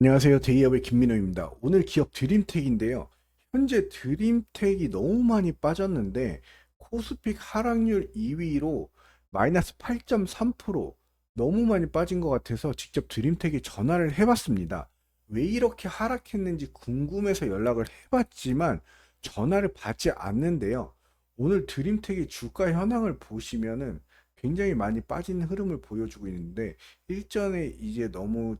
안녕하세요. 데이업의 김민호입니다. 오늘 기업 드림텍인데요. 현재 드림텍이 너무 많이 빠졌는데 코스픽 하락률 2위로 마이너스 8.3% 너무 많이 빠진 것 같아서 직접 드림텍에 전화를 해봤습니다. 왜 이렇게 하락했는지 궁금해서 연락을 해봤지만 전화를 받지 않는데요. 오늘 드림텍의 주가 현황을 보시면은 굉장히 많이 빠진 흐름을 보여주고 있는데 일전에 이제 너무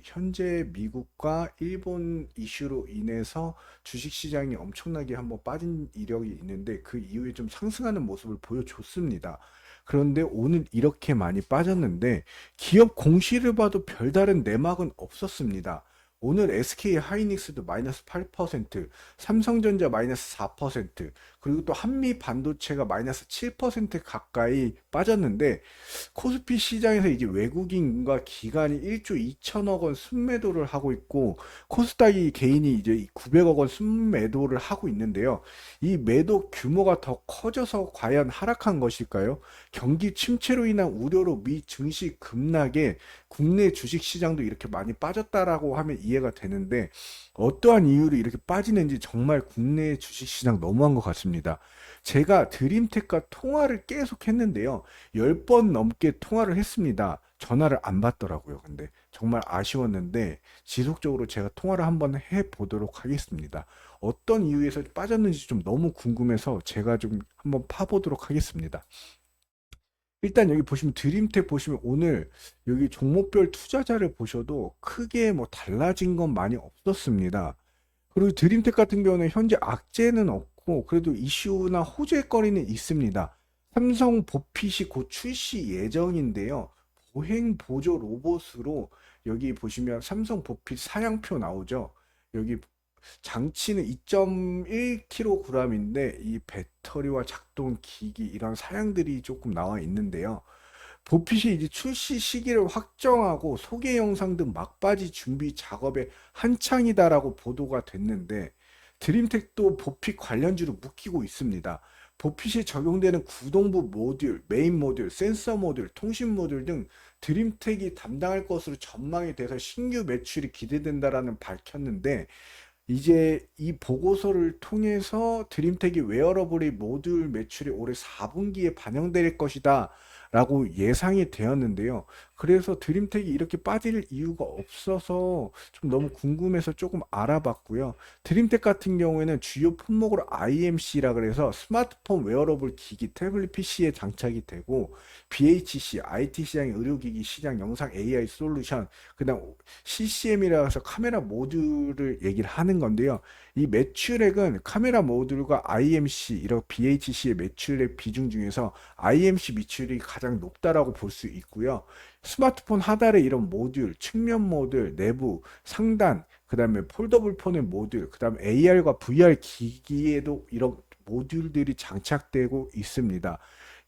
현재 미국과 일본 이슈로 인해서 주식 시장이 엄청나게 한번 빠진 이력이 있는데 그 이후에 좀 상승하는 모습을 보여줬습니다. 그런데 오늘 이렇게 많이 빠졌는데 기업 공시를 봐도 별다른 내막은 없었습니다. 오늘 SK 하이닉스도 마이너스 8%, 삼성전자 마이너스 4%, 그리고 또 한미 반도체가 마이너스 7% 가까이 빠졌는데 코스피 시장에서 이제 외국인과 기관이 1조 2천억 원 순매도를 하고 있고 코스닥이 개인이 이제 900억 원 순매도를 하고 있는데요. 이 매도 규모가 더 커져서 과연 하락한 것일까요? 경기 침체로 인한 우려로 미 증시 급락에 국내 주식 시장도 이렇게 많이 빠졌다라고 하면 이해가 되는데 어떠한 이유로 이렇게 빠지는지 정말 국내 주식 시장 너무한 것 같습니다. 제가 드림텍과 통화를 계속 했는데요. 10번 넘게 통화를 했습니다. 전화를 안 받더라고요. 근데 정말 아쉬웠는데 지속적으로 제가 통화를 한번 해 보도록 하겠습니다. 어떤 이유에서 빠졌는지 좀 너무 궁금해서 제가 좀 한번 파보도록 하겠습니다. 일단 여기 보시면 드림텍 보시면 오늘 여기 종목별 투자자를 보셔도 크게 뭐 달라진 건 많이 없었습니다. 그리고 드림텍 같은 경우는 현재 악재는 없고 그래도 이슈나 호재거리는 있습니다. 삼성 보핏이 곧 출시 예정인데요. 보행 보조 로봇으로 여기 보시면 삼성 보핏 사양표 나오죠. 여기 장치는 2.1kg인데 이 배터리와 작동 기기 이런 사양들이 조금 나와 있는데요. 보핏이 이제 출시 시기를 확정하고 소개 영상 등 막바지 준비 작업에 한창이다라고 보도가 됐는데 드림텍도 보핏 관련주로 묶이고 있습니다. 보핏에 적용되는 구동부 모듈, 메인 모듈, 센서 모듈, 통신 모듈 등 드림텍이 담당할 것으로 전망이 돼서 신규 매출이 기대된다라는 밝혔는데 이제 이 보고서를 통해서 드림텍이 웨어러블의 모듈 매출이 올해 4분기에 반영될 것이다 라고 예상이 되었는데요. 그래서 드림텍이 이렇게 빠질 이유가 없어서 좀 너무 궁금해서 조금 알아봤고요. 드림텍 같은 경우에는 주요 품목으로 IMC라 그래서 스마트폰 웨어러블 기기, 태블릿 PC에 장착이 되고 BHC, IT 시장, 의료기기 시장, 영상 AI 솔루션, 그다음 CCM이라 해서 카메라 모듈을 얘기를 하는 건데요. 이 매출액은 카메라 모듈과 IMC, 이런 BHC의 매출액 비중 중에서 IMC 매출이 가장 높다라고 볼 수 있고요. 스마트폰 하단에 이런 모듈, 측면 모듈, 내부, 상단, 그 다음에 폴더블 폰의 모듈, 그 다음에 AR과 VR 기기에도 이런 모듈들이 장착되고 있습니다.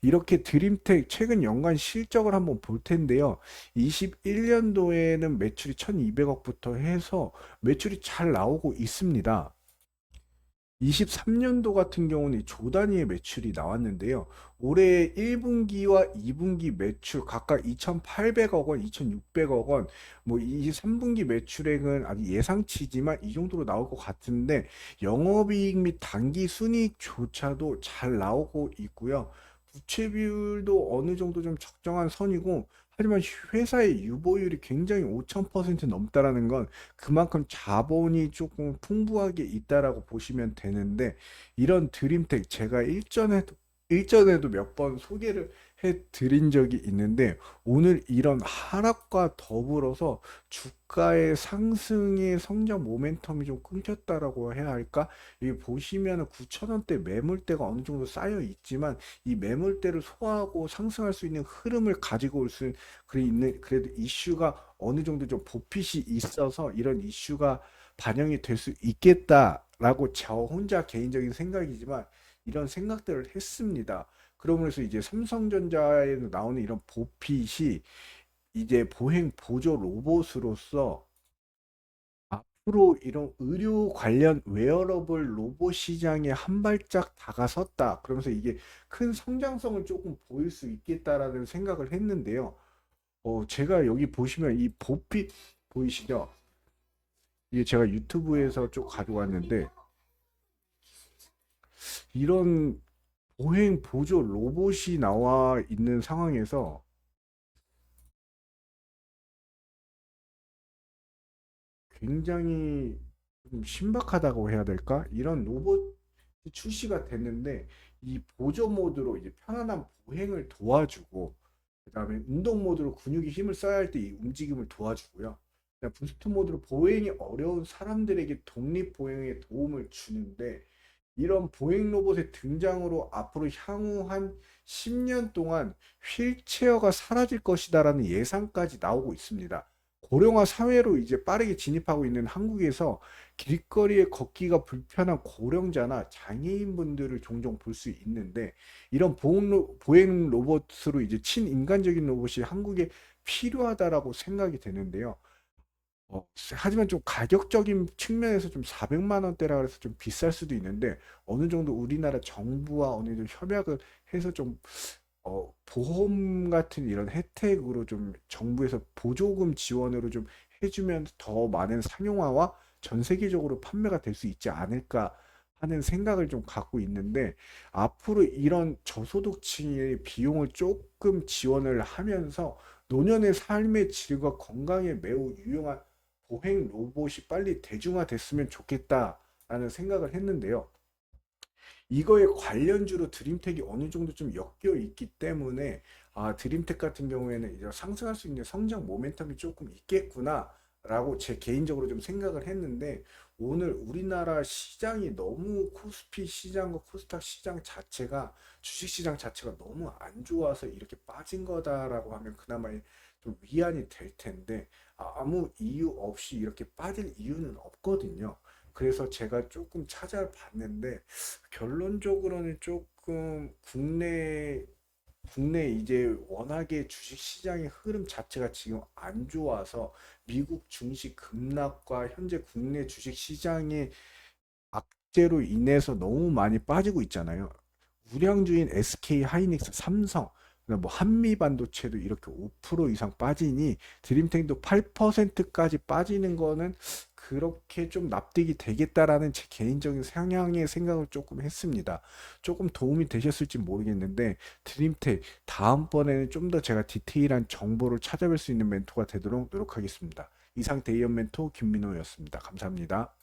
이렇게 드림텍 최근 연간 실적을 한번 볼 텐데요. 21년도에는 매출이 1200억부터 해서 매출이 잘 나오고 있습니다. 23년도 같은 경우는 조 단위의 매출이 나왔는데요. 올해 1분기와 2분기 매출 각각 2,800억 원, 2,600억 원, 뭐 23분기 매출액은 아직 예상치지만 이 정도로 나올 것 같은데 영업이익 및 단기 순이익조차도 잘 나오고 있고요. 부채 비율도 어느 정도 좀 적정한 선이고 하지만 회사의 유보율이 굉장히 5,000% 넘다라는 건 그만큼 자본이 조금 풍부하게 있다라고 보시면 되는데 이런 드림텍 제가 일전에도 몇 번 소개를 해 드린 적이 있는데 오늘 이런 하락과 더불어서 주가의 상승의 성장 모멘텀이 좀 끊겼다라고 해야 할까? 여기 보시면 9,000원대 매물대가 어느 정도 쌓여 있지만 이 매물대를 소화하고 상승할 수 있는 흐름을 가지고 올 수 있는 그래도 이슈가 어느 정도 좀 보핏이 있어서 이런 이슈가 반영이 될 수 있겠다라고 저 혼자 개인적인 생각이지만 이런 생각들을 했습니다. 그러면서 이제 삼성전자에 나오는 이런 보핏이 이제 보행 보조 로봇으로서 앞으로 이런 의료 관련 웨어러블 로봇 시장에 한 발짝 다가섰다. 그러면서 이게 큰 성장성을 조금 보일 수 있겠다라는 생각을 했는데요. 제가 여기 보시면 이 보핏 보이시죠? 이게 제가 유튜브에서 좀 가져왔는데 이런 보행 보조 로봇이 나와 있는 상황에서 굉장히 좀 신박하다고 해야 될까? 이런 로봇이 출시가 됐는데 이 보조 모드로 이제 편안한 보행을 도와주고 그다음에 운동 모드로 근육이 힘을 써야 할 때 이 움직임을 도와주고요. 그다음 부스트 모드로 보행이 어려운 사람들에게 독립 보행에 도움을 주는데 이런 보행 로봇의 등장으로 앞으로 향후 한 10년 동안 휠체어가 사라질 것이다라는 예상까지 나오고 있습니다. 고령화 사회로 이제 빠르게 진입하고 있는 한국에서 길거리에 걷기가 불편한 고령자나 장애인분들을 종종 볼 수 있는데 이런 보행 로봇으로 이제 친인간적인 로봇이 한국에 필요하다라고 생각이 되는데요. 하지만 좀 가격적인 측면에서 좀 400만 원대라 그래서 좀 비쌀 수도 있는데 어느 정도 우리나라 정부와 어느 정도 협약을 해서 좀 보험 같은 이런 혜택으로 좀 정부에서 보조금 지원으로 좀 해주면 더 많은 상용화와 전 세계적으로 판매가 될 수 있지 않을까 하는 생각을 좀 갖고 있는데 앞으로 이런 저소득층의 비용을 조금 지원을 하면서 노년의 삶의 질과 건강에 매우 유용한 보행 로봇이 빨리 대중화됐으면 좋겠다라는 생각을 했는데요. 이거에 관련주로 드림텍이 어느 정도 좀 엮여 있기 때문에 드림텍 같은 경우에는 이제 상승할 수 있는 성장 모멘텀이 조금 있겠구나라고 제 개인적으로 좀 생각을 했는데 오늘 우리나라 시장이 너무 코스피 시장과 코스닥 시장 자체가 주식 시장 자체가 너무 안 좋아서 이렇게 빠진 거다라고 하면 그나마 좀 위안이 될 텐데 아무 이유 없이 이렇게 빠질 이유는 없거든요. 그래서 제가 조금 찾아봤는데 결론적으로는 조금 국내 이제 워낙에 주식 시장의 흐름 자체가 지금 안 좋아서 미국 증시 급락과 현재 국내 주식 시장의 악재로 인해서 너무 많이 빠지고 있잖아요. 우량주인 SK 하이닉스, 삼성, 뭐 한미 반도체도 이렇게 5% 이상 빠지니 드림텍도 8%까지 빠지는 거는 그렇게 좀 납득이 되겠다라는 제 개인적인 성향의 생각을 조금 했습니다. 조금 도움이 되셨을지 모르겠는데 드림텍 다음번에는 좀 더 제가 디테일한 정보를 찾아뵐 수 있는 멘토가 되도록 노력하겠습니다. 이상 대의원 멘토 김민호였습니다. 감사합니다.